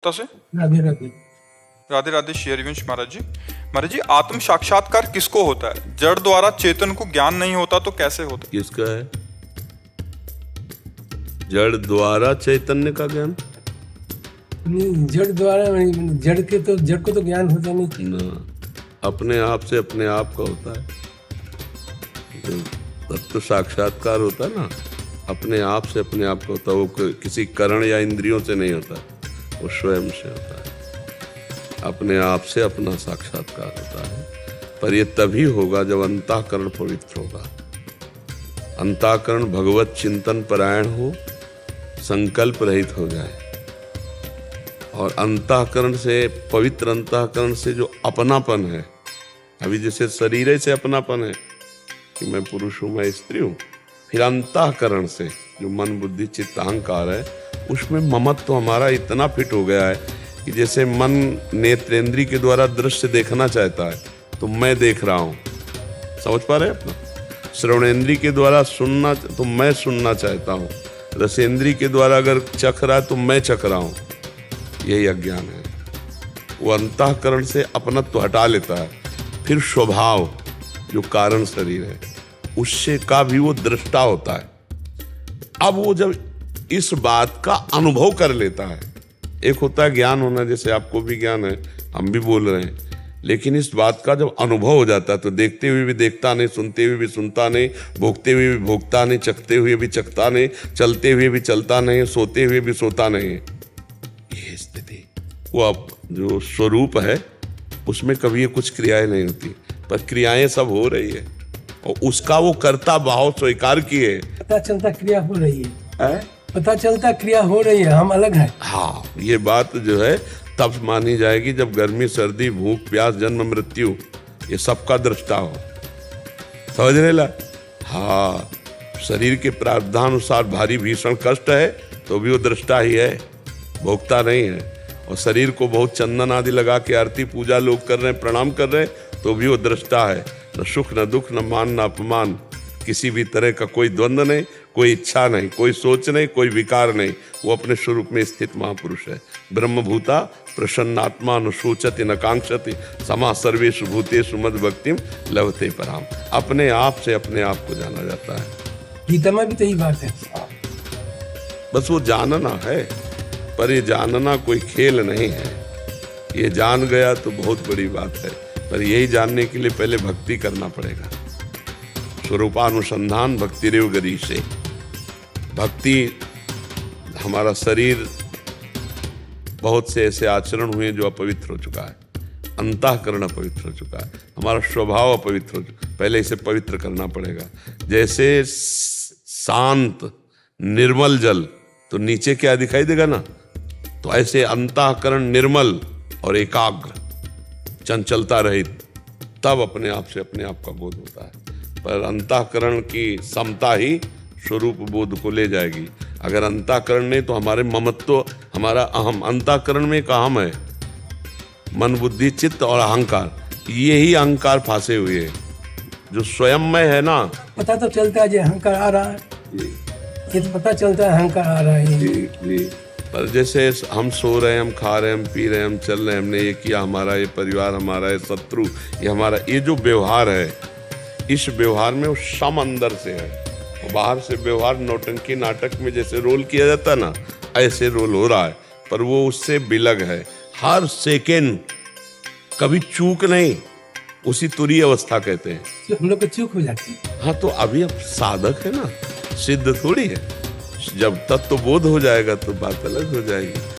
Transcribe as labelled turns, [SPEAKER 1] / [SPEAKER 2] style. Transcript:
[SPEAKER 1] से
[SPEAKER 2] राधे राधे।
[SPEAKER 1] राधे राधे श्री हरिवंश महाराज जी। महाराज जी, आत्म साक्षात्कार किसको होता है? जड़ द्वारा चेतन को ज्ञान नहीं होता तो कैसे होता?
[SPEAKER 3] किसका है? जड़ द्वारा चैतन्य का ज्ञान?
[SPEAKER 2] जड़ द्वारा जड़ को तो ज्ञान होता नहीं
[SPEAKER 3] ना, अपने आप से अपने आप का होता है। जो तत्व साक्षात्कार होता है ना, अपने आप से अपने आप का होता है। वो किसी करण या इंद्रियों से नहीं होता, वो स्वयं से होता है। अपने आप से अपना साक्षात्कार होता है। पर ये तभी होगा जब अंतःकरण पवित्र होगा, अंतःकरण भगवत चिंतन परायण हो, संकल्प रहित हो जाए। और अंतःकरण से, पवित्र अंतःकरण से जो अपनापन है, अभी जैसे शरीर से अपनापन है कि मैं पुरुष हूँ, मैं स्त्री हूँ, फिर अंतःकरण से जो मन बुद्धि चित्त अहंकार है, उसमें ममत्व तो हमारा इतना फिट हो गया है कि जैसे मन नेत्रेंद्री के द्वारा दृश्य देखना चाहता है तो मैं देख रहा हूँ, समझ पा रहे हैं अपना? श्रवणेंद्री के द्वारा सुनना तो मैं सुनना चाहता हूँ, रसेंद्री के द्वारा अगर चख रहा है तो मैं चख रहा हूँ। यही अज्ञान है। वो अंतःकरण से अपनत्व तो हटा लेता है। फिर स्वभाव जो कारण शरीर है, उससे का भी वो दृष्टा होता है। अब वो जब इस बात का अनुभव कर लेता है, एक होता है ज्ञान होना, जैसे आपको भी ज्ञान है, हम भी बोल रहे हैं, लेकिन इस बात का जब अनुभव हो जाता है तो देखते हुए भी देखता नहीं, सुनते हुए भी सुनता नहीं, भोगते हुए भी भोगता नहीं, चखते हुए भी चखता नहीं, चलते हुए भी चलता नहीं, सोते हुए भी सोता नहीं। ये स्थिति, वो अब जो स्वरूप है उसमें कभी ये कुछ क्रियाएं नहीं होती, पर क्रियाएं सब हो रही है और उसका वो कर्ता भाव स्वीकार किए।
[SPEAKER 2] पता चलता क्रिया हो रही है, पता चलता क्रिया हो रही है, हम अलग हैं।
[SPEAKER 3] हाँ, ये बात जो है तब मानी जाएगी जब गर्मी सर्दी भूख प्यास जन्म मृत्यु ये सबका दृष्टा हो। समझ रहे ला? हाँ, शरीर के प्रारब्धानुसार भारी भीषण कष्ट है तो भी वो दृष्टा ही है, भोगता नहीं है। और शरीर को बहुत चंदन आदि लगा के आरती पूजा लोग कर रहे हैं, प्रणाम कर रहे हैं, तो भी वो दृष्टा है। न सुख न दुख न मान न अपमान, किसी भी तरह का कोई द्वंद्व नहीं, कोई इच्छा नहीं, कोई सोच नहीं, कोई विकार नहीं। वो अपने स्वरूप में स्थित महापुरुष है। ब्रह्मभूता प्रसन्नात्मा न शोचति न कांक्षति, समा सर्वेषु भूतेषु मद भक्तिम लभते पराम। अपने आप से अपने आप को जाना जाता है।
[SPEAKER 2] गीता में भी तो यही बात है।
[SPEAKER 3] बस वो जानना है, पर ये जानना कोई खेल नहीं है। ये जान गया तो बहुत बड़ी बात है, पर यही जानने के लिए पहले भक्ति करना पड़ेगा। स्वरूपानुसंधान भक्ति रेव गरी से। भक्ति, हमारा शरीर बहुत से ऐसे आचरण हुए जो अपवित्र हो चुका है, अंतःकरण अपवित्र हो चुका है, हमारा स्वभाव अपवित्र हो चुका है, पहले इसे पवित्र करना पड़ेगा। जैसे शांत निर्मल जल तो नीचे क्या दिखाई देगा ना, तो ऐसे अंतःकरण निर्मल और एकाग्र, चंचलता रहित, तब अपने आप से अपने आप का बोध होता है। पर अंतःकरण की समता ही स्वरूप बोध को ले जाएगी। अगर अंतःकरण नहीं तो हमारे ममत्व, हमारा अहम, अंतःकरण में एक अहम है, मन बुद्धि चित्त और अहंकार, ये ही अहंकार फांसे हुए हैं। जो स्वयं में है ना,
[SPEAKER 2] पता तो चलता है जो अहंकार आ रहा है, ये तो पता चलता है अहंकार आ रहा है।
[SPEAKER 3] जी। पर जैसे हम सो रहे हैं, हम खा रहे हैं, हम पी रहे हैं, हम चल रहे हैं, हमने ये किया, हमारा ये परिवार, हमारा ये शत्रु, ये हमारा, ये जो व्यवहार है, इस व्यवहार में वो सम अंदर से है। बाहर से व्यवहार नौटंकी नाटक में जैसे रोल किया जाता है ना, ऐसे रोल हो रहा है, पर वो उससे बिलग है। हर सेकेंड कभी चूक नहीं, उसी तुरी अवस्था कहते हैं।
[SPEAKER 2] तो हम लोग को चूक हो जाती है।
[SPEAKER 3] हाँ, तो अभी अब साधक है ना, सिद्ध थोड़ी है। जब तत्व बोध हो जाएगा तो बात अलग हो जाएगी।